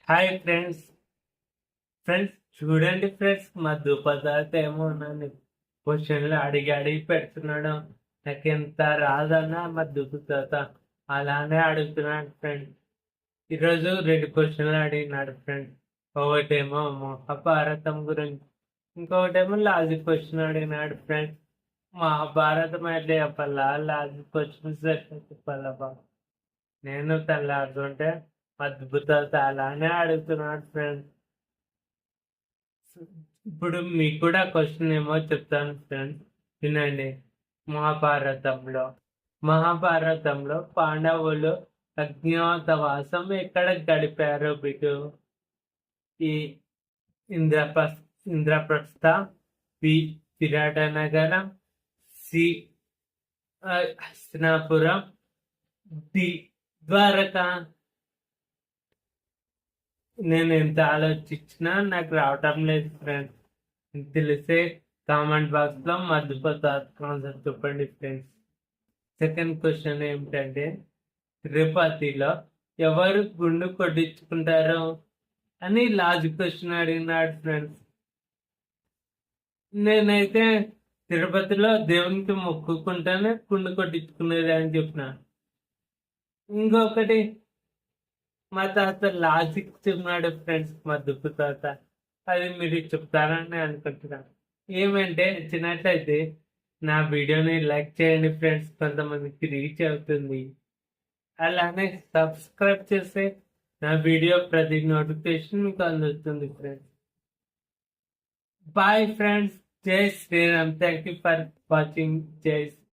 Hi friends. చూడండి friends, మా దుపదాత ఏమో నన్ను క్వశ్చన్లు అడిగి అడిగి పెడుతున్నాడు. నాకు ఎంత రాదన్నా మా దుపదాత అలానే అడుగుతున్నాడు ఫ్రెండ్. ఈరోజు 2 క్వశ్చన్లు అడిగినాడు ఫ్రెండ్. ఒకటేమో మహాభారతం గురించి, ఇంకొకటేమో లాజిక్ క్వశ్చన్ అడిగినాడు ఫ్రెండ్. మహాభారతం అయితే చెప్పాలా, లాజిక్ క్వశ్చన్స్ చెప్పాలా బాబు. నేను తెల్లారుతుంటే అద్భుతాలు అలానే అడుగుతున్నాడు ఫ్రెండ్. ఇప్పుడు మీకు కూడా క్వశ్చన్ ఏమో చెప్తాను ఫ్రెండ్, వినండి. మహాభారతంలో మహాభారతంలో పాండవులు అజ్ఞాతవాసం ఎక్కడ గడిపారు బిడ్డు? ఈ ఇంద్రప్రస్థ ఇంద్రప్రస్థ, బి విరాట నగరం, సి హస్తినాపురం, డి ద్వారకా. నేను ఎంత ఆలోచించినా నాకు రావటం లేదు ఫ్రెండ్స్. తెలిసే కామెంట్ బాక్స్ లో ఆన్సర్ చెప్పండి ఫ్రెండ్స్. సెకండ్ క్వశ్చన్ ఏమిటంటే, తిరుపతిలో ఎవరు గుండు కొట్టించుకుంటారు అని లాజిక్ క్వశ్చన్ అడిగినాడు ఫ్రెండ్స్. నేనైతే తిరుపతిలో దేవునికి మొక్కుకుంటానే గుండు కొట్టించుకునేది అని చెప్పిన. ఇంకొకటి మా తాత లాజిక్ చెప్పినాడు ఫ్రెండ్స్, మా దుప్పు తాత. అది మీరు చెప్తారని అనుకుంటున్నాను. ఏమంటే నచ్చినట్లయితే నా వీడియోని లైక్ చేయండి ఫ్రెండ్స్, కొంతమందికి రీచ్ అవుతుంది. అలానే సబ్స్క్రైబ్ చేస్తే నా వీడియో ప్రతి నోటిఫికేషన్ మీకు అందుతుంది ఫ్రెండ్స్. Bye friends. జై Shri Ram. Thank you for watching. జై